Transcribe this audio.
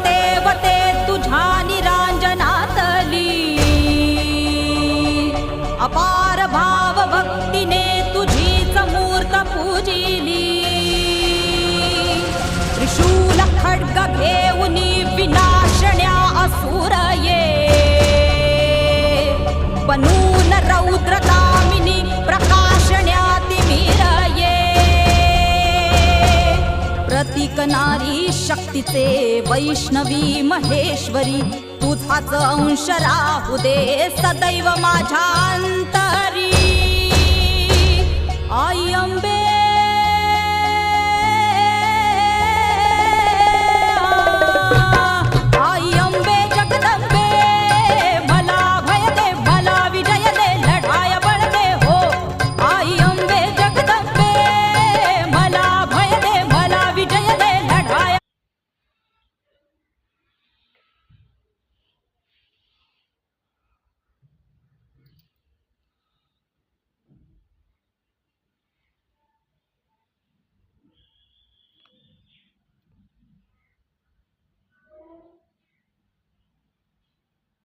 देवते तुझ्या निरांजनातली अपार भाव भक्तीने तुझीच मूर्त पूजिली त्रिशूल खड्ग घेऊनी विनाशण्या असुर ये बनून रौद्रकामिनी प्रकाशण्या तिमिर ये प्रतीक नारी शक्तीचे वैष्णवी महेश्वरी तुझाच अंश राहू दे सदैव माझ्या अंतरी आई अंबे